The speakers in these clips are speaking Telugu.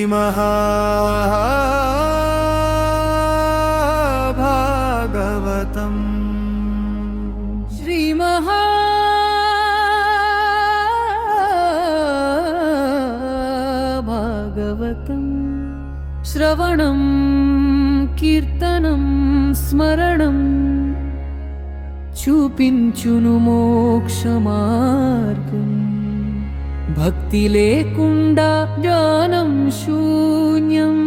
श्रीमहाभागवतम् श्रीमहाभागवतम् श्रवणं कीर्तनं स्मरणं చూపించును మోక్షమార్గం భక్తి లేకుండా జ్ఞానం శూన్యం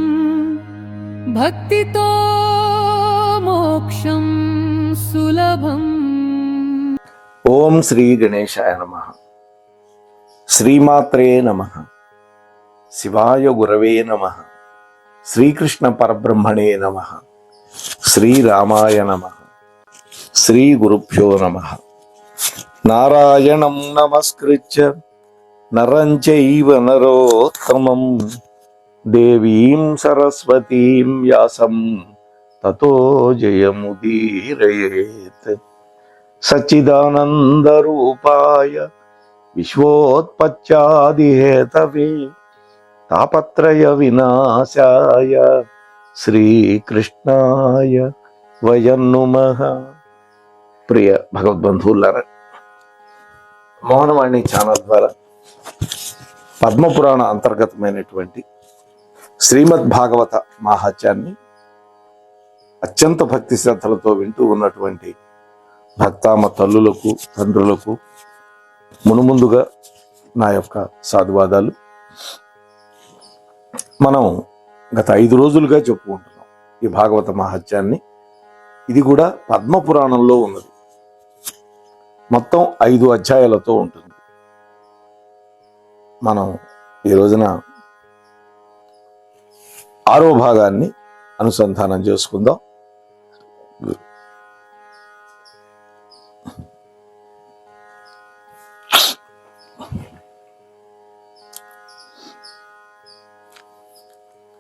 భక్తితో మోక్షం సులభం. ఓం శ్రీ గణేశాయ నమః. శ్రీమాత్రే నమః. శివాయ గురవే నమః. శ్రీకృష్ణ పరబ్రహ్మణే నమః. శ్రీరామాయ నమః. శ్రీ గురుభ్యో నమః. నారాయణం నమస్కృత్య నరం చైవ నరోత్తమం దేవీం సరస్వతీం వ్యాసం తతో జయముదీరయేత్. సచ్చిదానంద రూపాయ విశ్వోత్పత్యాదిహేతవే తాపత్రయ వినాశాయ శ్రీకృష్ణాయ వయం నమః. ప్రియ భగవద్బంధువులారా, మోహనవాణి ఛానల్ ద్వారా పద్మపురాణ అంతర్గతమైనటువంటి శ్రీమద్ భాగవత మాహాత్యాన్ని అత్యంత భక్తి శ్రద్ధలతో వింటూ ఉన్నటువంటి భక్తామ తల్లులకు తండ్రులకు మునుముందుగా నా యొక్క సాధువాదాలు. మనం గత 5 రోజులుగా చెప్పుకుంటున్నాం ఈ భాగవత మహాత్యాన్ని. ఇది కూడా పద్మపురాణంలో ఉన్నది. మొత్తం 5 అధ్యాయాలతో ఉంటుంది. మనం ఈ రోజున 6వ భాగాన్ని అనుసంధానం చేసుకుందాం.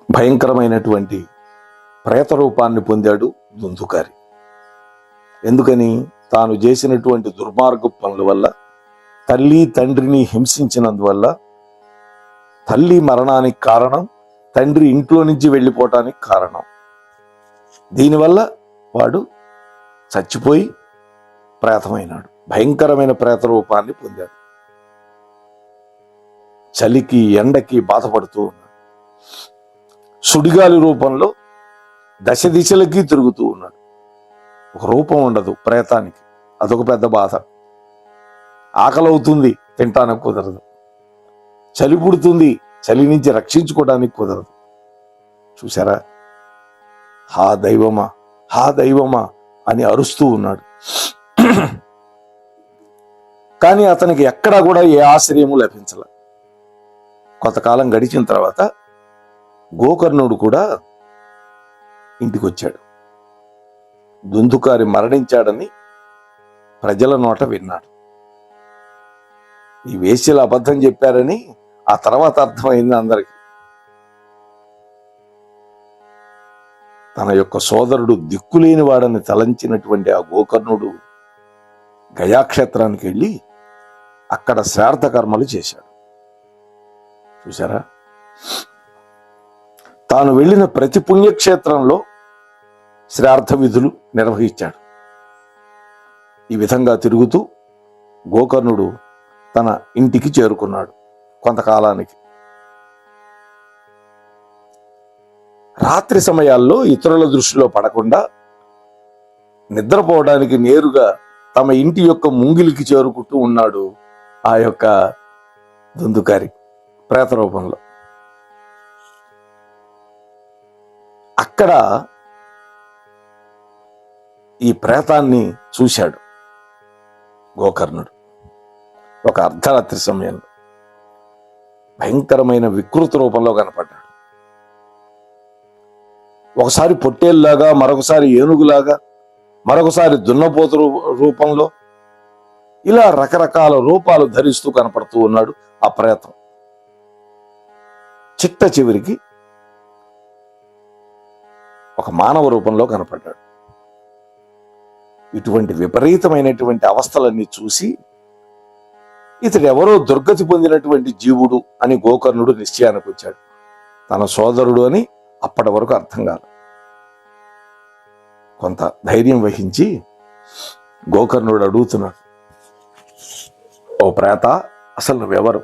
భయంకరమైనటువంటి ప్రేత రూపాన్ని పొందాడు దుందుకారి. ఎందుకని? తాను చేసినటువంటి దుర్మార్గ పనుల వల్ల, తల్లి తండ్రిని హింసించినందువల్ల, తల్లి మరణానికి కారణం, తండ్రి ఇంట్లో నుంచి వెళ్ళిపోవటానికి కారణం. దీనివల్ల వాడు చచ్చిపోయి ప్రేతమైనాడు. భయంకరమైన ప్రేత రూపాన్ని పొందాడు. చలికి ఎండకి బాధపడుతూ ఉన్నాడు. సుడిగాలి రూపంలో దశ దిశలకి తిరుగుతూ ఉన్నాడు. ఒక రూపం ఉండదు ప్రేతానికి, అదొక పెద్ద బాధ. ఆకలి అవుతుంది, తింటానికి కుదరదు. చలి పుడుతుంది, చలి నుంచి రక్షించుకోవడానికి కుదరదు. చూసారా? హా దైవమా, హా దైవమా అని అరుస్తూ ఉన్నాడు. కానీ అతనికి ఎక్కడా కూడా ఏ ఆశ్రయము లభించలే. కొంతకాలం గడిచిన తర్వాత గోకర్ణుడు కూడా ఇంటికి వచ్చాడు. దుందుకారి మరణించాడని ప్రజల నోట విన్నాడు. ఈ వేశ్యలు అబద్ధం చెప్పారని ఆ తర్వాత అర్థమైంది అందరికి. తన యొక్క సోదరుడు దిక్కులేని వాడని తలంచినటువంటి ఆ గోకర్ణుడు గయాక్షేత్రానికి వెళ్ళి అక్కడ శ్రార్థ కర్మలు చేశాడు. చూసారా? తాను వెళ్ళిన ప్రతి పుణ్యక్షేత్రంలో శ్రార్థ విధులు నిర్వహించాడు. ఈ విధంగా తిరుగుతూ గోకర్ణుడు తన ఇంటికి చేరుకున్నాడు. కొంతకాలానికి రాత్రి సమయాల్లో ఇతరుల దృష్టిలో పడకుండా నిద్రపోవడానికి నేరుగా తమ ఇంటి యొక్క ముంగిలికి చేరుకుంటూ ఉన్నాడు ఆ యొక్క దుందుకారి ప్రేత రూపంలో. అక్కడ ఈ ప్రేతాన్ని చూశాడు గోకర్ణుడు. ఒక అర్ధరాత్రి సమయంలో భయంకరమైన వికృత రూపంలో కనపడ్డాడు. ఒకసారి పొట్టేల్లాగా, మరొకసారి ఏనుగులాగా, మరొకసారి దున్నపోతు రూపంలో, ఇలా రకరకాల రూపాలు ధరిస్తూ కనపడుతూ ఉన్నాడు ఆ ప్రేతం. చిట్ట చివరికి ఒక మానవ రూపంలో కనపడ్డాడు. ఇటువంటి విపరీతమైనటువంటి అవస్థలన్నీ చూసి ఇతడు ఎవరో దుర్గతి పొందినటువంటి జీవుడు అని గోకర్ణుడు నిశ్చయానికి వచ్చాడు. తన సోదరుడు అని అప్పటి వరకు అర్థం కాదు. కొంత ధైర్యం వహించి గోకర్ణుడు అడుగుతున్నాడు, ఓ ప్రేత, అసలు నువ్వెవరు?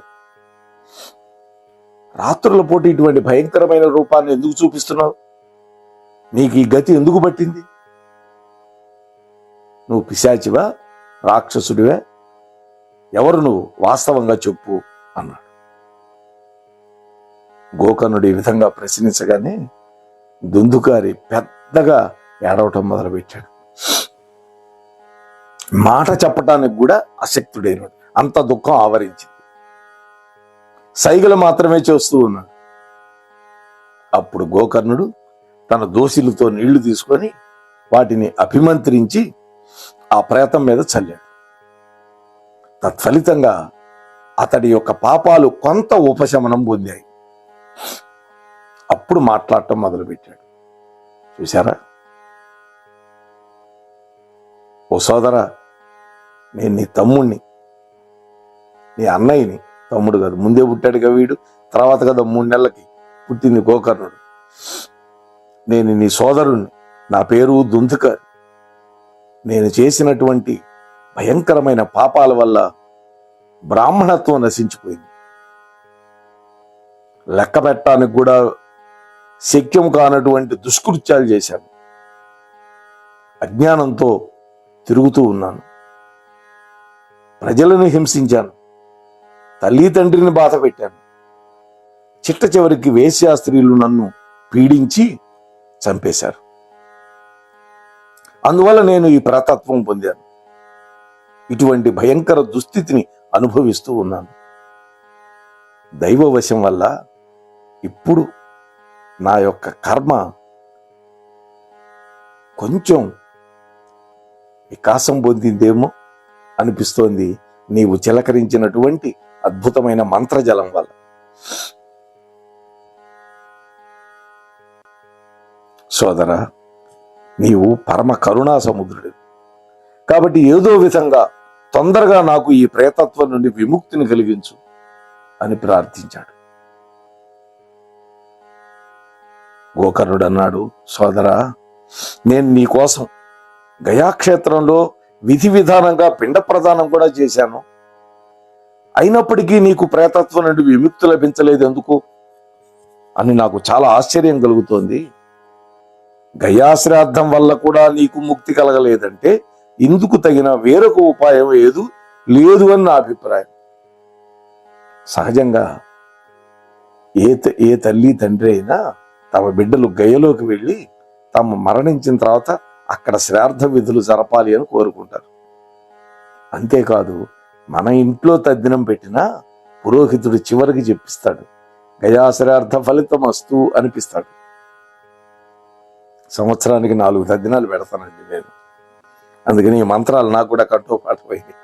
రాత్రుల పూట ఇటువంటి భయంకరమైన రూపాన్ని ఎందుకు చూపిస్తున్నావు? నీకు ఈ గతి ఎందుకు పట్టింది? నువ్వు పిశాచివా, రాక్షసుడివే? ఎవరు నువ్వు? వాస్తవంగా చెప్పు అన్నాడు. గోకర్ణుడు ఈ విధంగా ప్రశ్నించగానే దుందుకారి పెద్దగా ఏడవటం మొదలుపెట్టాడు. మాట చెప్పటానికి కూడా అశక్తుడైనాడు, అంత దుఃఖం ఆవరించింది. సైగలు మాత్రమే చేస్తూ ఉన్నాడు. అప్పుడు గోకర్ణుడు తన దోసిలతో నీళ్లు తీసుకొని వాటిని అభిమంత్రించి ఆ ప్రేతం మీద చల్లాడు. తత్ఫలితంగా అతడి యొక్క పాపాలు కొంత ఉపశమనం పొందాయి. అప్పుడు మాట్లాడటం మొదలుపెట్టాడు. చూశారా? ఓ సోదరా, నేను నీ తమ్ముణ్ణి, నీ అన్నయ్యని. తమ్ముడు కాదు, ముందే పుట్టాడుగా వీడు, తర్వాత కదా 3 నెలలకి పుట్టింది గోకర్ణుడు. నేను నీ సోదరుణ్ణి, నా పేరు దుందుకారి. నేను చేసినటువంటి భయంకరమైన పాపాల వల్ల బ్రాహ్మణత్వం నశించిపోయింది. లెక్క పెట్టడానికి కూడా శక్యం కానటువంటి దుష్కృత్యాలు చేశాను. అజ్ఞానంతో తిరుగుతూ ఉన్నాను, ప్రజలను హింసించాను, తల్లి తండ్రిని బాధ పెట్టాను. చిట్ట చివరికి వేశ్యా స్త్రీలు నన్ను పీడించి చంపేశారు. అందువల్ల నేను ఈ ప్రేతత్వం పొందాను. ఇటువంటి భయంకర దుస్థితిని అనుభవిస్తూ ఉన్నాను. దైవవశం వల్ల ఇప్పుడు నా యొక్క కర్మ కొంచెం వికాసం పొందిందేమో అనిపిస్తోంది, నీవు చిలకరించినటువంటి అద్భుతమైన మంత్రజలం వల్ల. సోదరా, నీవు పరమ కరుణా సముద్రుడు కాబట్టి ఏదో విధంగా తొందరగా నాకు ఈ ప్రేతత్వం నుండి విముక్తిని కలిగించు అని ప్రార్థించాడు. గోకర్ణుడు అన్నాడు, సోదరా, నేను నీ కోసం గయాక్షేత్రంలో విధి విధానంగా పిండ ప్రదానం కూడా చేశాను. అయినప్పటికీ నీకు ప్రేతత్వం నుండి విముక్తి లభించలేదు ఎందుకు అని నాకు చాలా ఆశ్చర్యం కలుగుతోంది. గయాశ్రాద్ధం వల్ల కూడా నీకు ముక్తి కలగలేదంటే ఇందుకు తగిన వేరొక ఉపాయం లేదు అని నా అభిప్రాయం. సహజంగా ఏ తల్లి తండ్రి అయినా తమ బిడ్డలు గయలోకి వెళ్ళి తాము మరణించిన తర్వాత అక్కడ శ్రాద్ధ విధులు జరపాలి అని కోరుకుంటారు. అంతేకాదు, మన ఇంట్లో తద్దినం పెట్టినా పురోహితుడు చివరికి చెప్పిస్తాడు, గయాశ్రార్థ ఫలితం వస్తూ అనిపిస్తాడు. సంవత్సరానికి 4 తద్దినాలు పెడతానండి నేను. అందుకని ఈ మంత్రాలు నాకు కూడా కట్టుపాటుపోయింది.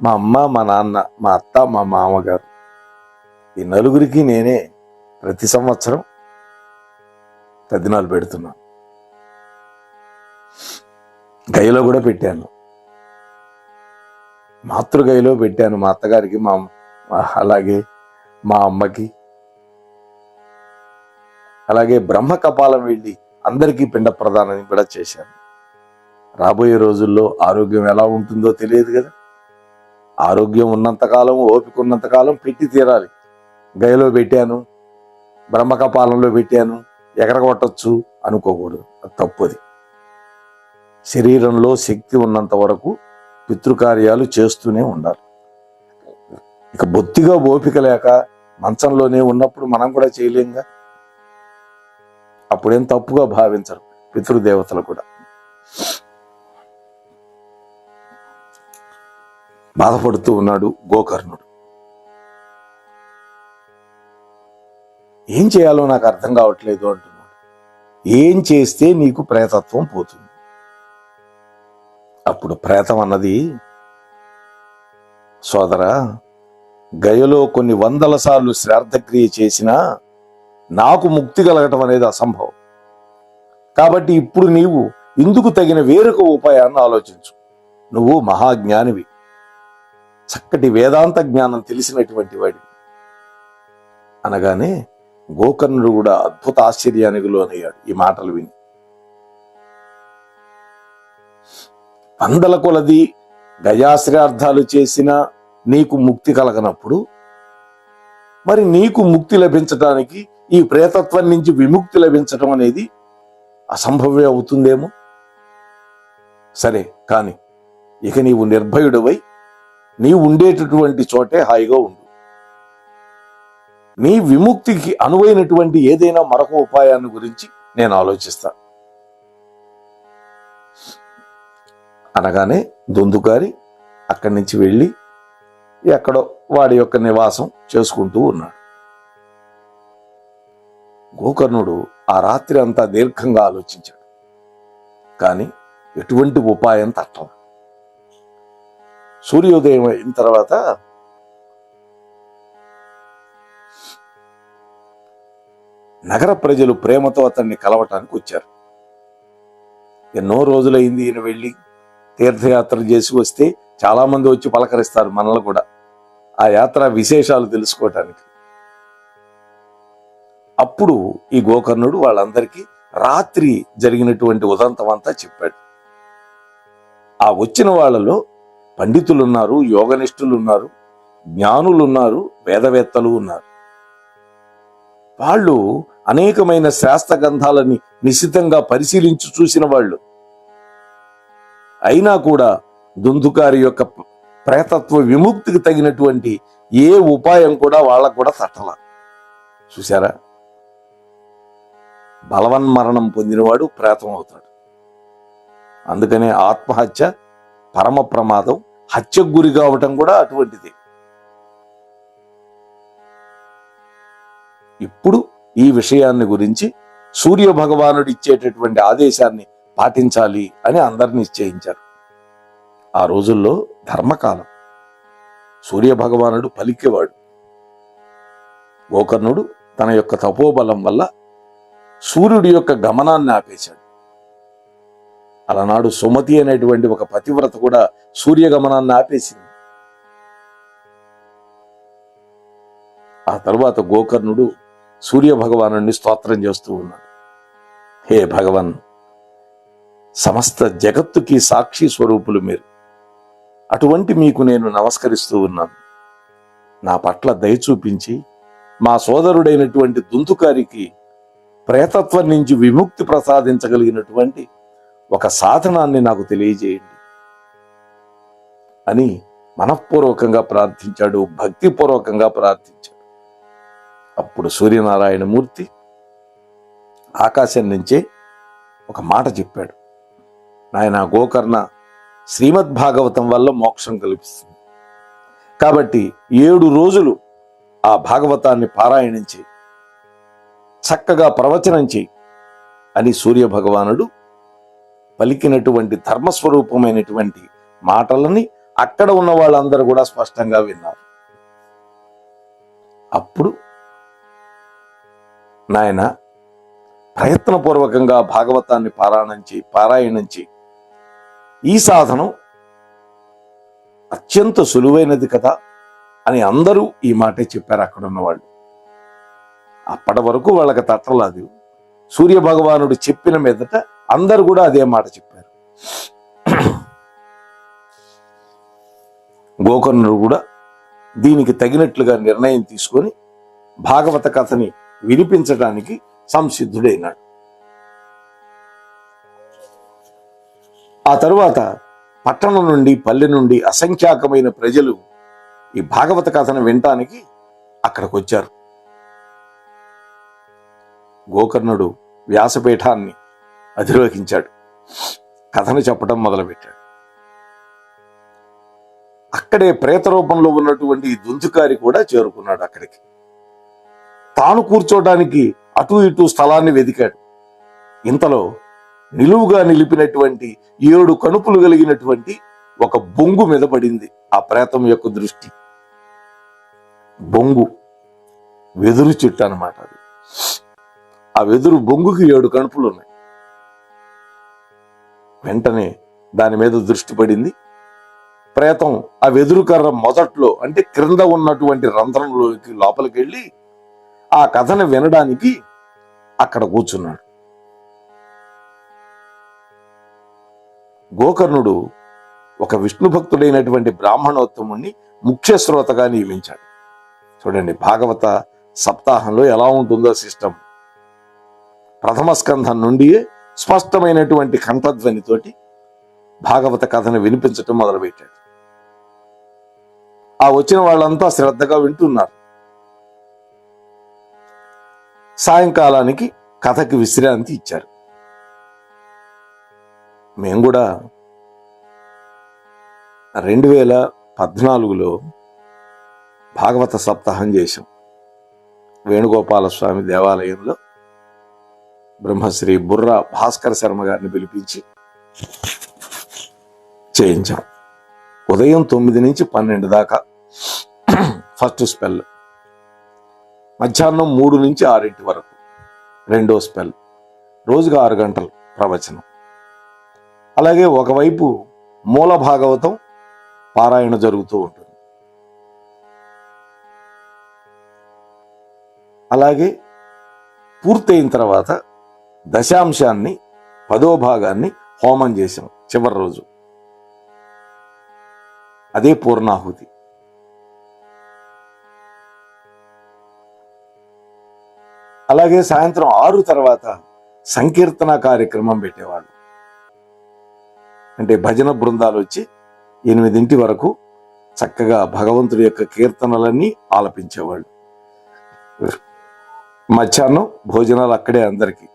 మా అమ్మ, మా నాన్న, మా అత్త, మా మామగారు, ఈ నలుగురికి నేనే ప్రతి సంవత్సరం తద్దినాలు పెడుతున్నాను. గైలో కూడా పెట్టాను, మాతృగైలో పెట్టాను, మా అత్తగారికి, అలాగే మా అమ్మకి. అలాగే బ్రహ్మ కపాలం వెళ్ళి అందరికీ పిండ ప్రదానం కూడా చేశాను. రాబోయే రోజుల్లో ఆరోగ్యం ఎలా ఉంటుందో తెలియదు కదా. ఆరోగ్యం ఉన్నంతకాలం, ఓపిక ఉన్నంతకాలం పెట్టి తీరాలి. గయలో పెట్టాను, బ్రహ్మకపాలంలో పెట్టాను, ఎగరగొట్టచ్చు అనుకోకూడదు, అది తప్పది. శరీరంలో శక్తి ఉన్నంత వరకు పితృకార్యాలు చేస్తూనే ఉండాలి. ఇక బొత్తిగా ఓపిక లేక మంచంలోనే ఉన్నప్పుడు మనం కూడా చేయలేంగా. అప్పుడేం తప్పుగా భావించరు పితృదేవతలు కూడా. బాధపడుతూ ఉన్నాడు గోకర్ణుడు. ఏం చేయాలో నాకు అర్థం కావట్లేదు అంటున్నాడు. ఏం చేస్తే నీకు ప్రేతత్వం పోతుంది? అప్పుడు ప్రేతం అన్నది, సోదరా, గయలో కొన్ని 100 సార్లు శ్రాద్ధక్రియ చేసినా నాకు ముక్తి కలగటం అనేది అసంభవం. కాబట్టి ఇప్పుడు నీవు ఇందుకు తగిన వేరొక ఉపాయాన్ని ఆలోచించు. నువ్వు మహాజ్ఞానివి, చక్కటి వేదాంత జ్ఞానం తెలిసినటువంటి వాడివి. అనగానే గోకర్ణుడు కూడా అద్భుత ఆశ్చర్యానికి లోనయ్యాడు ఈ మాటలు విని. వందల కొలది గజాశ్రార్థాలు చేసినా నీకు ముక్తి కలగనప్పుడు మరి నీకు ముక్తి లభించటానికి ఈ ప్రేతత్వం నుంచి విముక్తి లభించటం అనేది అసంభవమే అవుతుందేమో. సరే కాని ఇక నీవు నిర్భయుడవై నీవు ఉండేటటువంటి చోటే హాయిగా ఉండు. నీ విముక్తికి అనువైనటువంటి ఏదైనా మరొక ఉపాయాన్ని గురించి నేను ఆలోచిస్తా అనగానే దుందుకారి అక్కడి నుంచి వెళ్ళి ఎక్కడో వాడి యొక్క నివాసం చేసుకుంటూ ఉన్నాడు. గోకర్ణుడు ఆ రాత్రి అంతా దీర్ఘంగా ఆలోచించాడు, కానీ ఎటువంటి ఉపాయం తట్టల. సూర్యోదయం అయిన తర్వాత నగర ప్రజలు ప్రేమతో అతన్ని కలవటానికి వచ్చారు. ఎన్నో రోజులైంది ఈయన వెళ్ళి తీర్థయాత్ర చేసి వస్తే చాలా మంది వచ్చి పలకరిస్తారు మనల్ని కూడా, ఆ యాత్ర విశేషాలు తెలుసుకోవటానికి. అప్పుడు ఈ గోకర్ణుడు వాళ్ళందరికీ రాత్రి జరిగినటువంటి ఉదంతం అంతా చెప్పాడు. ఆ వచ్చిన వాళ్ళలో పండితులున్నారు, యోగనిష్ఠులున్నారు, జ్ఞానులున్నారు, వేదవేత్తలు ఉన్నారు. వాళ్ళు అనేకమైన శాస్త్ర గ్రంథాలని నిశితంగా పరిశీలించి చూసిన వాళ్ళు. అయినా కూడా దుందుకారి యొక్క ప్రేతత్వ విముక్తికి తగినటువంటి ఏ ఉపాయం కూడా వాళ్ళకు కూడా తట్టల. చూశారా, బలవన్మరణం పొందినవాడు ప్రేతం అవుతాడు. అందుకనే ఆత్మహత్య పరమ ప్రమాదం, హత్యకు గురి కావటం కూడా అటువంటిది. ఇప్పుడు ఈ విషయాన్ని గురించి సూర్య భగవానుడు ఇచ్చేటటువంటి ఆదేశాన్ని పాటించాలి అని అందరిని నిశ్చయించారు. ఆ రోజుల్లో ధర్మకాలం, సూర్య భగవానుడు పలికేవాడు. గోకర్ణుడు తన యొక్క తపోబలం వల్ల సూర్యుడి యొక్క గమనాన్ని ఆపేశాడు. అలనాడు సుమతి అనేటువంటి ఒక పతివ్రత కూడా సూర్యగమనాన్ని ఆపేసింది. ఆ తరువాత గోకర్ణుడు సూర్య భగవానుడిని స్తోత్రం చేస్తూ ఉన్నాడు. హే భగవన్, సమస్త జగత్తుకి సాక్షి స్వరూపులు మీరు. అటువంటి మీకు నేను నమస్కరిస్తూ ఉన్నాను. నా పట్ల దయ చూపించి మా సోదరుడైనటువంటి దుందుకారికి ప్రేతత్వం నుంచి విముక్తి ప్రసాదించగలిగినటువంటి ఒక సాధనాన్ని నాకు తెలియజేయండి అని మనఃపూర్వకంగా ప్రార్థించాడు, భక్తిపూర్వకంగా ప్రార్థించాడు. అప్పుడు సూర్యనారాయణమూర్తి ఆకాశం నుంచే ఒక మాట చెప్పాడు. నాయన గోకర్ణ, శ్రీమద్భాగవతం వల్ల మోక్షం కల్పిస్తుంది కాబట్టి 7 రోజులు ఆ భాగవతాన్ని పారాయణం చేయి, చక్కగా ప్రవచనం చేయి అని సూర్య భగవానుడు పలికినటువంటి ధర్మస్వరూపమైనటువంటి మాటలని అక్కడ ఉన్న వాళ్ళందరూ కూడా స్పష్టంగా విన్నారు. అప్పుడు నాయన ప్రయత్నపూర్వకంగా భాగవతాన్ని పారాయణం చేయి, ఈ సాధనం అత్యంత సులువైనది కదా అని అందరూ ఈ మాటే చెప్పారు అక్కడ ఉన్నవాళ్ళు. అప్పటి వరకు వాళ్ళకి తట్టలేదు. సూర్య భగవానుడు చెప్పిన మీదట అందరూ కూడా అదే మాట చెప్పారు. గోకర్ణుడు కూడా దీనికి తగినట్లుగా నిర్ణయం తీసుకొని భాగవత కథని వినిపించడానికి సంసిద్ధుడైనాడు. ఆ తరువాత పట్టణం నుండి, పల్లె నుండి అసంఖ్యాకమైన ప్రజలు ఈ భాగవత కథను వినటానికి అక్కడికి వచ్చారు. గోకర్ణుడు వ్యాసపీఠాన్ని అధిరోహించాడు, కథను చెప్పడం మొదలుపెట్టాడు. అక్కడే ప్రేత రూపంలో ఉన్నటువంటి ఈ దుందుకారి కూడా చేరుకున్నాడు అక్కడికి. తాను కూర్చోడానికి అటు ఇటు స్థలాన్ని వెతికాడు. ఇంతలో నిలువుగా నిలిపినటువంటి 7 కనుపులు కలిగినటువంటి ఒక బొంగు మీద పడింది ఆ ప్రేతం యొక్క దృష్టి. బొంగు వెదురు చెట్టు అన్నమాట అది. ఆ వెదురు బొంగుకి 7 కణుపులు ఉన్నాయి. వెంటనే దాని మీద దృష్టి పడింది. ప్రేతం ఆ వెదురు కర్ర మొదట్లో అంటే క్రింద ఉన్నటువంటి రంధ్రంలోకి లోపలికి వెళ్ళి ఆ కథను వినడానికి అక్కడ కూర్చున్నాడు. గోకర్ణుడు ఒక విష్ణు భక్తుడైనటువంటి బ్రాహ్మణోత్తముణ్ణి ముఖ్య శ్రోతగా నియమించాడు. చూడండి భాగవత సప్తాహంలో ఎలా ఉంటుందో సిస్టమ్. ప్రథమ స్కంధం నుండి స్పష్టమైనటువంటి కంఠధ్వనితోటి భాగవత కథను వినిపించటం మొదలుపెట్టాడు. ఆ వచ్చిన వాళ్ళంతా శ్రద్ధగా వింటున్నారు. సాయంకాలానికి కథకి విశ్రాంతి ఇచ్చారు. మేము కూడా 2014లో భాగవత సప్తాహం చేశాం. వేణుగోపాలస్వామి దేవాలయంలో బ్రహ్మశ్రీ బుర్రా భాస్కర శర్మ గారిని పిలిపించి చేయించాం. ఉదయం 9 నుంచి 12 దాకా ఫస్ట్ స్పెల్, మధ్యాహ్నం 3 నుంచి 6 వరకు రెండో స్పెల్, రోజుకు 6 గంటలు ప్రవచనం. అలాగే ఒకవైపు మూల భాగవతం పారాయణ జరుగుతూ ఉంటుంది. అలాగే పూర్తయిన తర్వాత దశాంశాన్ని 10వ భాగాన్ని హోమం చేశాం చివరి రోజు. అదే పూర్ణాహుతి. అలాగే సాయంత్రం 6 తర్వాత సంకీర్తన కార్యక్రమం పెట్టేవాళ్ళు. అంటే భజన బృందాలు వచ్చి 8 వరకు చక్కగా భగవంతుడి యొక్క కీర్తనలన్నీ ఆలపించేవాళ్ళు. మధ్యాహ్నం భోజనాలు అక్కడే అందరికీ.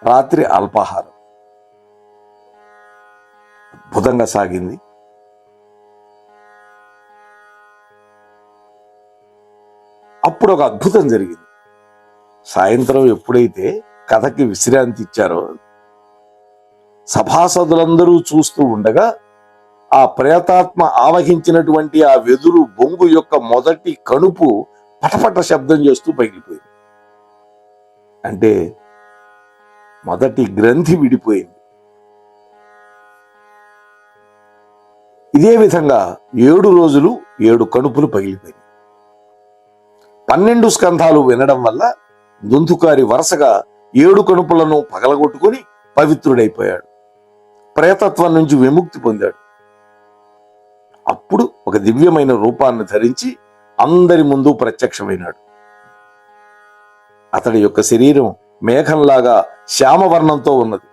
రాత్రి అల్పాహారం అద్భుతంగా సాగింది. అప్పుడు ఒక అద్భుతం జరిగింది. సాయంత్రం ఎప్పుడైతే కథకి విశ్రాంతి ఇచ్చారో సభాసదులందరూ చూస్తూ ఉండగా ఆ ప్రేతాత్మ ఆవహించినటువంటి ఆ వెదురు బొంగు యొక్క మొదటి కణుపు పటపట శబ్దం చేస్తూ పగిలిపోయింది. అంటే మొదటి గ్రంథి విడిపోయింది. ఇదే విధంగా 7 రోజులు 7 కణుపులు పగిలిపోయింది. 12 స్కంధాలు వినడం వల్ల దుందుకారి వరుసగా 7 కణుపులను పగలగొట్టుకుని పవిత్రుడైపోయాడు. ప్రేతత్వం నుంచి విముక్తి పొందాడు. అప్పుడు ఒక దివ్యమైన రూపాన్ని ధరించి అందరి ముందు ప్రత్యక్షమైనాడు. అతడి యొక్క శరీరం మేఘంలాగా శ్యామవర్ణంతో ఉన్నది.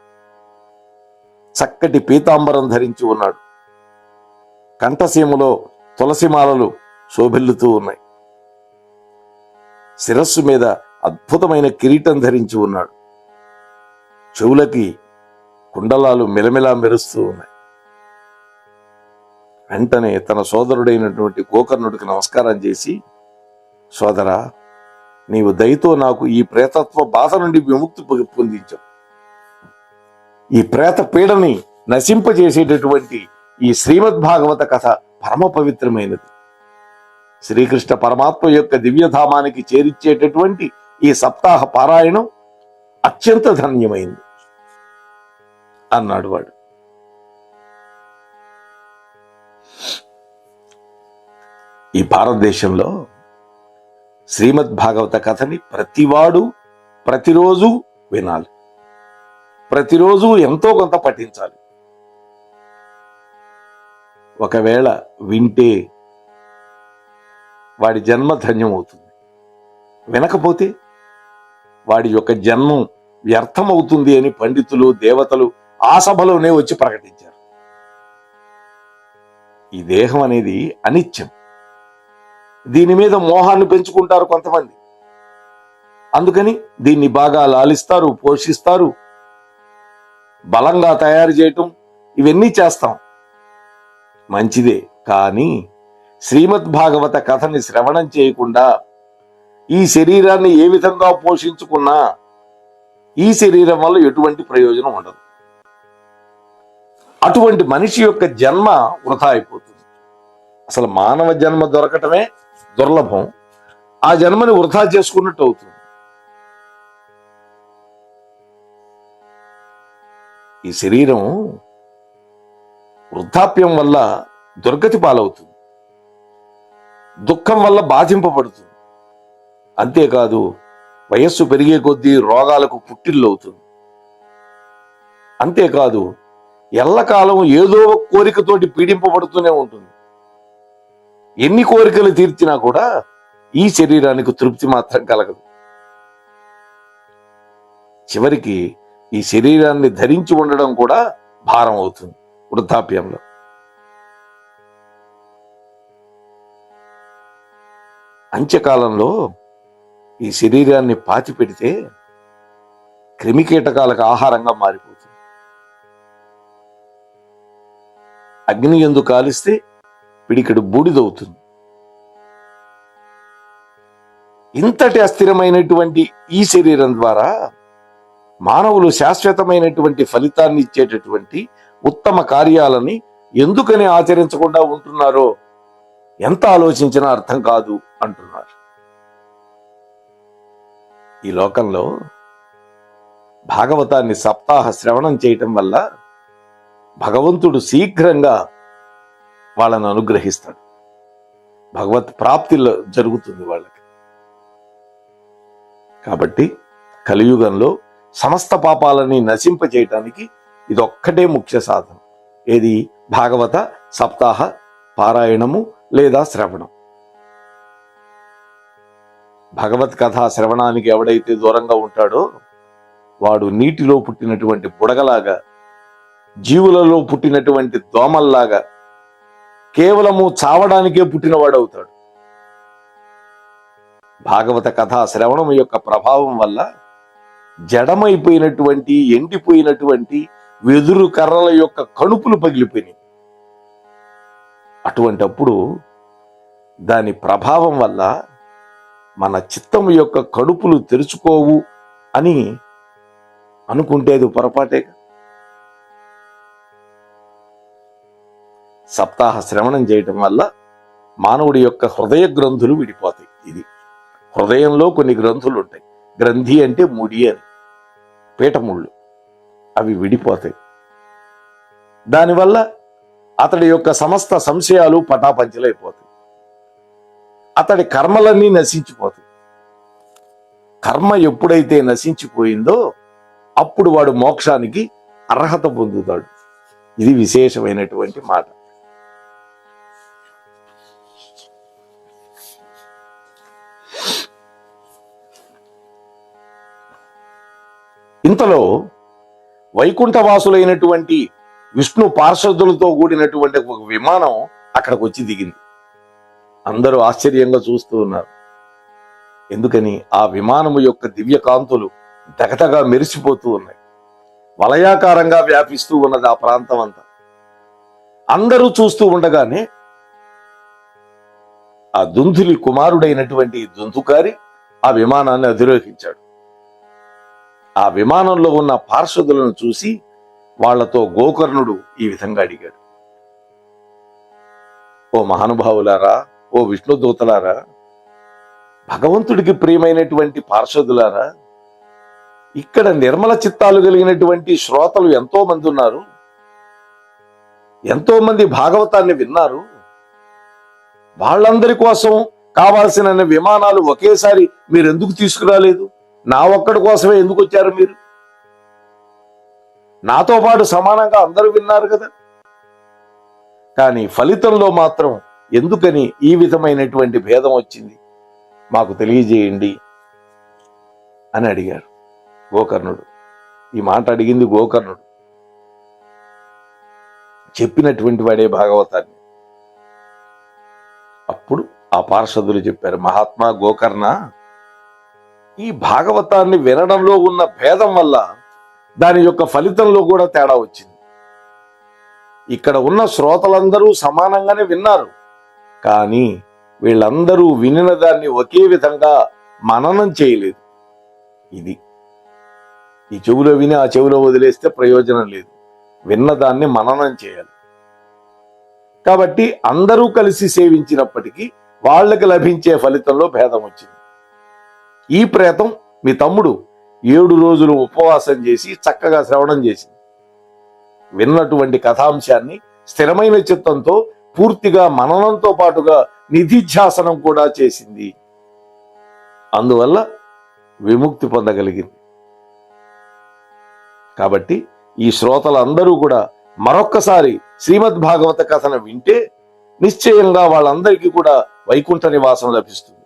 చక్కటి పీతాంబరం ధరించి ఉన్నాడు. కంఠసీమలో తులసిమాలలు శోభిల్లుతూ ఉన్నాయి. శిరస్సు మీద అద్భుతమైన కిరీటం ధరించి ఉన్నాడు. చెవులకి కుండలాలు మెలమెలా మెరుస్తూ ఉన్నాయి. వెంటనే తన సోదరుడైనటువంటి గోకర్ణుడికి నమస్కారం చేసి, సోదరా, నీవు దయతో నాకు ఈ ప్రేతత్వ బాధ నుండి విముక్తి పొందించావు. ఈ ప్రేత పీడని నశింపజేసేటటువంటి ఈ శ్రీమద్భాగవత కథ పరమ పవిత్రమైనది. శ్రీకృష్ణ పరమాత్మ యొక్క దివ్యధామానికి చేరిచ్చేటటువంటి ఈ సప్తాహ పారాయణం అత్యంత ధన్యమైంది అన్నాడు వాడు. ఈ భారతదేశంలో శ్రీమద్భాగవత కథని ప్రతివాడు ప్రతిరోజు వినాలి. ప్రతిరోజు ఎంతో కొంత పఠించాలి. ఒకవేళ వింటే వాడి జన్మ ధన్యమవుతుంది. వినకపోతే వాడి యొక్క జన్మం వ్యర్థమవుతుంది అని పండితులు దేవతలు ఆ సభలోనే వచ్చి ప్రకటించారు. ఈ దేహం అనేది అనిత్యం. దీని మీద మోహాన్ని పెంచుకుంటారు కొంతమంది. అందుకని దీన్ని బాగా లాలిస్తారు, పోషిస్తారు, బలంగా తయారు చేయటం, ఇవన్నీ చేస్తాం. మంచిదే. కానీ శ్రీమద్భాగవత కథని శ్రవణం చేయకుండా ఈ శరీరాన్ని ఏ విధంగా పోషించుకున్నా ఈ శరీరం వల్ల ఎటువంటి ప్రయోజనం ఉండదు. అటువంటి మనిషి యొక్క జన్మ వృధా అయిపోతుంది. అసలు మానవ జన్మ దొరకటమే దుర్లభం. ఆ జన్మని వృధా చేసుకున్నట్టు అవుతుంది. ఈ శరీరం వృద్ధాప్యం వల్ల దుర్గతి పాలవుతుంది. దుఃఖం వల్ల బాధింపబడుతుంది. అంతేకాదు వయస్సు పెరిగే కొద్దీ రోగాలకు పుట్టిల్లవుతుంది. అంతేకాదు ఎల్లకాలం ఏదో ఒక కోరికతోటి పీడింపబడుతూనే ఉంటుంది. ఎన్ని కోరికలు తీర్చినా కూడా ఈ శరీరానికి తృప్తి మాత్రం కలగదు. చివరికి ఈ శరీరాన్ని ధరించి ఉండడం కూడా భారం అవుతుంది వృద్ధాప్యంలో. అంత్యకాలంలో ఈ శరీరాన్ని పాతి పెడితే క్రిమికీటకాలకు ఆహారంగా మారిపోతుంది. అగ్ని యందు కాలిస్తే పిడికెడు బూడిదవుతుంది. ఇంతటి అస్థిరమైనటువంటి ఈ శరీరం ద్వారా మానవులు శాశ్వతమైనటువంటి ఫలితాన్ని ఇచ్చేటటువంటి ఉత్తమ కార్యాలని ఎందుకని ఆచరించకుండా ఉంటున్నారో ఎంత ఆలోచించినా అర్థం కాదు అంటున్నారు. ఈ లోకంలో భాగవతాన్ని సప్తాహ శ్రవణం చేయటం వల్ల భగవంతుడు శీఘ్రంగా వాళ్ళను అనుగ్రహిస్తాడు. భగవత్ ప్రాప్తిలో జరుగుతుంది వాళ్ళకి. కాబట్టి కలియుగంలో సమస్త పాపాలని నశింపచేయటానికి ఇదొక్కటే ముఖ్య సాధనం. ఏది? భాగవత సప్తాహ పారాయణము లేదా శ్రవణం. భగవత్ కథా శ్రవణానికి ఎవడైతే దూరంగా ఉంటాడో వాడు నీటిలో పుట్టినటువంటి బుడగలాగా, జీవులలో పుట్టినటువంటి దోమల్లాగా కేవలము చావడానికే పుట్టినవాడవుతాడు. భాగవత కథా శ్రవణం యొక్క ప్రభావం వల్ల జడమైపోయినటువంటి, ఎండిపోయినటువంటి వెదురు కర్రల యొక్క కణుపులు పగిలిపోయినాయి. అటువంటప్పుడు దాని ప్రభావం వల్ల మన చిత్తం యొక్క కడుపులు తెరుచుకోవు అని అనుకుంటే అది పొరపాటేగా. సప్తాహ శ్రవణం చేయటం వల్ల మానవుడి యొక్క హృదయ గ్రంథులు విడిపోతాయి. ఇది హృదయంలో కొన్ని గ్రంథులు ఉంటాయి. గ్రంథి అంటే ముడి అని, పీఠముళ్ళు, అవి విడిపోతాయి. దానివల్ల అతడి యొక్క సమస్త సంశయాలు పటాపంచలైపోతాయి. అతడి కర్మలన్నీ నశించిపోతాయి. కర్మ ఎప్పుడైతే నశించిపోయిందో అప్పుడు వాడు మోక్షానికి అర్హత పొందుతాడు. ఇది విశేషమైనటువంటి మాట. ఇంతలో వైకుంఠవాసులైనటువంటి విష్ణు పార్షదులతో కూడినటువంటి ఒక విమానం అక్కడికి వచ్చి దిగింది. అందరూ ఆశ్చర్యంగా చూస్తూ ఉన్నారు. ఎందుకని? ఆ విమానము యొక్క దివ్య కాంతులు దగదగా మెరిసిపోతూ ఉన్నాయి. వలయాకారంగా వ్యాపిస్తూ ఉన్నది ఆ ప్రాంతం అంతా. అందరూ చూస్తూ ఉండగానే ఆ దుందులి కుమారుడైనటువంటి దుందుకారి ఆ విమానాన్ని అధిరోహించాడు. ఆ విమానంలో ఉన్న పార్షదులను చూసి వాళ్లతో గోకర్ణుడు ఈ విధంగా అడిగాడు: ఓ మహానుభావులారా, ఓ విష్ణుదూతలారా, భగవంతుడికి ప్రియమైనటువంటి పార్షదులారా, ఇక్కడ నిర్మల చిత్తాలు కలిగినటువంటి శ్రోతలు ఎంతో మంది ఉన్నారు. ఎంతో మంది భాగవతాన్ని విన్నారు. వాళ్ళందరి కోసం కావాల్సిన విమానాలు ఒకేసారి మీరు ఎందుకు తీసుకురాలేదు? నా ఒక్కడి కోసమే ఎందుకు వచ్చారు మీరు? నాతో పాటు సమానంగా అందరూ విన్నారు కదా. కానీ ఫలితంలో మాత్రం ఎందుకని ఈ విధమైనటువంటి భేదం వచ్చింది? మాకు తెలియజేయండి అని అడిగారు గోకర్ణుడు. ఈ మాట అడిగింది గోకర్ణుడు. చెప్పినటువంటి వాడే భాగవతాన్ని. అప్పుడు ఆ పార్షదులు చెప్పారు: మహాత్మా గోకర్ణ, ఈ భాగవతాన్ని వినడంలో ఉన్న భేదం వల్ల దాని యొక్క ఫలితంలో కూడా తేడా వచ్చింది. ఇక్కడ ఉన్న శ్రోతలందరూ సమానంగానే విన్నారు, కానీ వీళ్ళందరూ వినిన దాన్ని ఒకే విధంగా మననం చేయలేదు. ఇది ఈ చెవులో విని ఆ చెవులో వదిలేస్తే ప్రయోజనం లేదు. విన్నదాన్ని మననం చేయాలి. కాబట్టి అందరూ కలిసి సేవించినప్పటికీ వాళ్ళకి లభించే ఫలితంలో భేదం వచ్చింది. ఈ ప్రేతం మీ తమ్ముడు 7 రోజులు ఉపవాసం చేసి చక్కగా శ్రవణం చేసింది. విన్నటువంటి కథాంశాన్ని స్థిరమైన చిత్తంతో పూర్తిగా మననంతో పాటుగా నిధిధ్యాసనం కూడా చేసింది. అందువల్ల విముక్తి పొందగలిగింది. కాబట్టి ఈ శ్రోతలందరూ కూడా మరొక్కసారి శ్రీమద్ భాగవత కథను వింటే నిశ్చయంగా వాళ్ళందరికీ కూడా వైకుంఠ నివాసం లభిస్తుంది.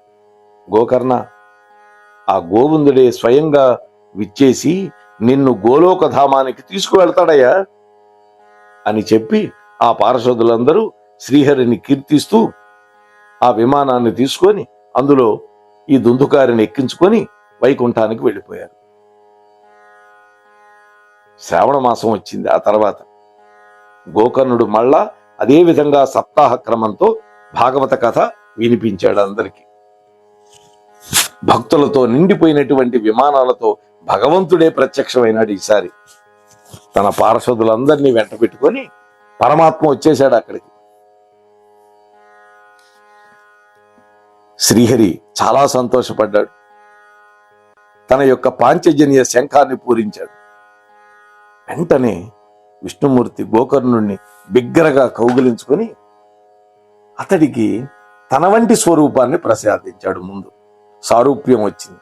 గోకర్ణ, ఆ గోవిందుడే స్వయంగా విచ్చేసి నిన్ను గోలోక ధామానికి తీసుకువెళ్తాడయ్యా అని చెప్పి ఆ పార్షదులందరూ శ్రీహరిని కీర్తిస్తూ ఆ విమానాన్ని తీసుకొని అందులో ఈ దుందుకారిని ఎక్కించుకొని వైకుంఠానికి వెళ్ళిపోయారు. శ్రావణ మాసం వచ్చింది. ఆ తర్వాత గోకర్ణుడు మళ్ళా అదే విధంగా సప్తాహ క్రమంతో భాగవత కథ వినిపించాడు అందరికీ. భక్తులతో నిండిపోయినటువంటి విమానాలతో భగవంతుడే ప్రత్యక్షమైనాడు. ఈసారి తన పార్షదులందరినీ వెంట పెట్టుకొని పరమాత్మ వచ్చేశాడు అక్కడికి. శ్రీహరి చాలా సంతోషపడ్డాడు. తన యొక్క పాంచజన్య శంఖాన్ని పూరించాడు. వెంటనే విష్ణుమూర్తి గోకర్ణుణ్ణి బిగ్గరగా కౌగిలించుకొని అతడికి తన వంటి స్వరూపాన్ని ప్రసాదించాడు. ముందు సారూప్యం వచ్చింది.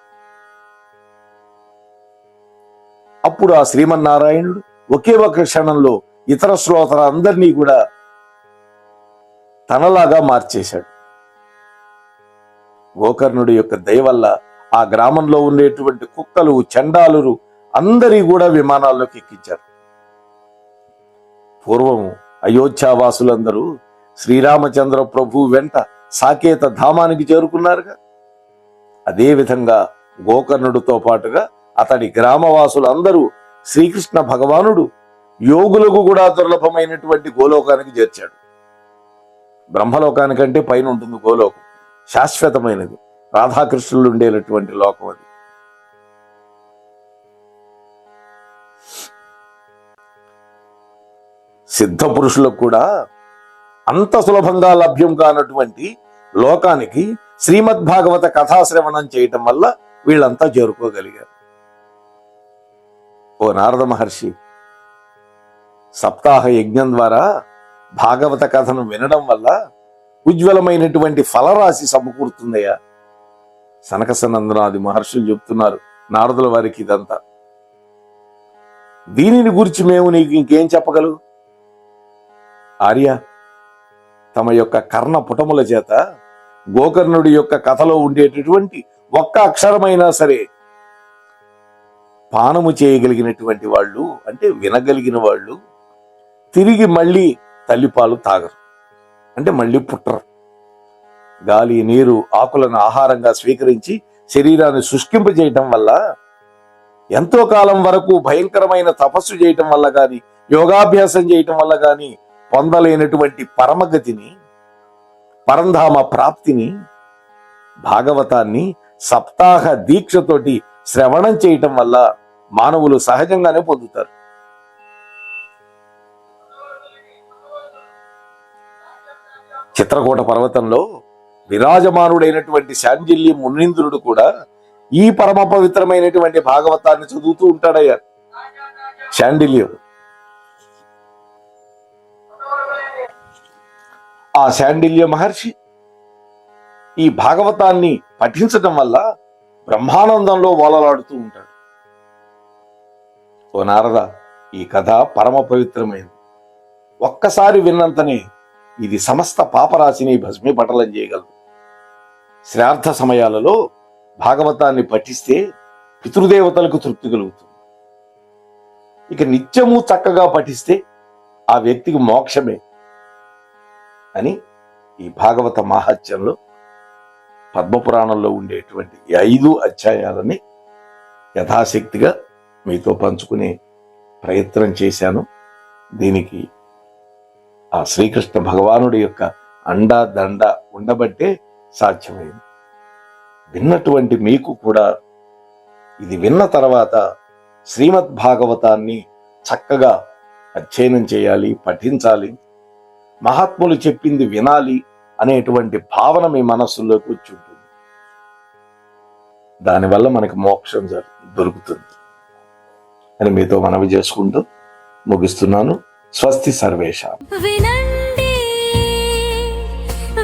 అప్పుడు ఆ శ్రీమన్నారాయణుడు ఒకే ఒక క్షణంలో ఇతర శ్రోతలందరినీ కూడా తనలాగా మార్చేశాడు. గోకర్ణుడి యొక్క దయ వల్ల ఆ గ్రామంలో ఉండేటువంటి కుక్కలు, చండాలురు అందరి కూడా విమానాల్లోకి ఎక్కించారు. పూర్వం అయోధ్యావాసులందరూ శ్రీరామచంద్ర ప్రభు వెంట సాకేత ధామానికి చేరుకున్నారుగా. అదే విధంగా గోకర్ణుడితో పాటుగా అతడి గ్రామవాసులందరూ శ్రీకృష్ణ భగవానుడు యోగులకు కూడా దుర్లభమైనటువంటి గోలోకానికి చేర్చాడు. బ్రహ్మలోకానికంటే పైన ఉంటుంది గోలోకం, శాశ్వతమైనది, రాధాకృష్ణులు ఉండేటటువంటి లోకం అది. సిద్ధ పురుషులకు కూడా అంత సులభంగా లభ్యం కానటువంటి లోకానికి శ్రీమద్ భాగవత కథాశ్రవణం చేయటం వల్ల వీళ్ళంతా చేరుకోగలిగారు. ఓ నారద మహర్షి, సప్తాహ యజ్ఞం ద్వారా భాగవత కథను వినడం వల్ల ఉజ్వలమైనటువంటి ఫలరాశి సమకూరుతుందయ్యా. సనక సనందనాది మహర్షులు చెప్తున్నారు నారదుల వారికి ఇదంతా. దీనిని గురించి మేము నీకు ఇంకేం చెప్పగలవు? ఆర్య తమ యొక్క కర్ణ పుటముల చేత గోకర్ణుడి యొక్క కథలో ఉండేటటువంటి ఒక్క అక్షరమైనా సరే పానము చేయగలిగినటువంటి వాళ్ళు, అంటే వినగలిగిన వాళ్ళు తిరిగి మళ్ళీ తల్లిపాలు తాగరు, అంటే మళ్ళీ పుట్టరు. గాలి, నీరు, ఆకులను ఆహారంగా స్వీకరించి శరీరాన్ని శుష్కింపజేయటం వల్ల, ఎంతో కాలం వరకు భయంకరమైన తపస్సు చేయటం వల్ల గాని, యోగాభ్యాసం చేయటం వల్ల గాని పొందలేనటువంటి పరమగతిని, పరంధామ ప్రాప్తిని, భాగవతాన్ని సప్తాహ దీక్షతోటి శ్రవణం చేయటం వల్ల మానవులు సహజంగానే పొందుతారు. చిత్రకూట పర్వతంలో విరాజమానుడైనటువంటి శాండిల్య మునీంద్రుడు కూడా ఈ పరమ పవిత్రమైనటువంటి భాగవతాన్ని చదువుతూ ఉంటాడయ్యా. శాండిల్యం, ఆ శాండిల్య మహర్షి ఈ భాగవతాన్ని పఠించటం వల్ల బ్రహ్మానందంలో ఓలలాడుతూ ఉంటాడు. ఓ నారద, ఈ కథ పరమ పవిత్రమైనది. ఒక్కసారి విన్నంతనే ఇది సమస్త పాపరాశిని భస్మీపటలం చేయగలదు. శ్రార్థ సమయాలలో భాగవతాన్ని పఠిస్తే పితృదేవతలకు తృప్తి కలుగుతుంది. ఇక నిత్యము చక్కగా పఠిస్తే ఆ వ్యక్తికి మోక్షమే అని ఈ భాగవత మాహాత్యంలో పద్మపురాణంలో ఉండేటువంటి 5 అధ్యాయాలని యథాశక్తిగా మీతో పంచుకునే ప్రయత్నం చేశాను. దీనికి ఆ శ్రీకృష్ణ భగవానుడి యొక్క అండా దండ ఉండబట్టే సాధ్యమైంది. విన్నటువంటి మీకు కూడా ఇది విన్న తర్వాత శ్రీమద్ భాగవతాన్ని చక్కగా అధ్యయనం చేయాలి, పఠించాలి, మహాత్ములు చెప్పింది వినాలి అనేటువంటి భావన మీ మనస్సులోకి వచ్చి ఉంటుంది. దానివల్ల మనకు మోక్షం దొరుకుతుంది అని మీతో మనవి చేసుకుంటూ ముగిస్తున్నాను. స్వస్తి సర్వేషాం. వినండి,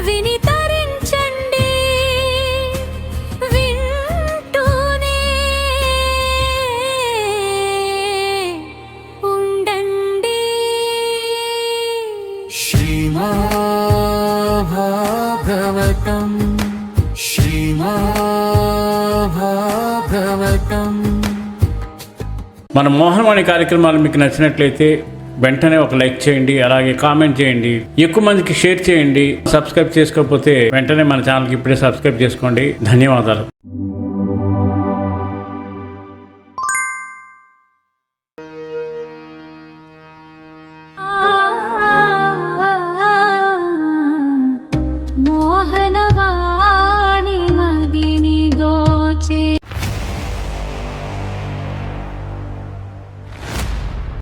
విని తరించండి, వింటే మన మోహనవాణి కార్యక్రమాలు మీకు నచ్చినట్లయితే వెంటనే ఒక లైక్ చేయండి, అలాగే కామెంట్ చేయండి, ఎక్కువ మందికి షేర్ చేయండి. సబ్స్క్రైబ్ చేసుకోకపోతే వెంటనే మన ఛానల్కి ఇప్పుడే సబ్స్క్రైబ్ చేసుకోండి. ధన్యవాదాలు.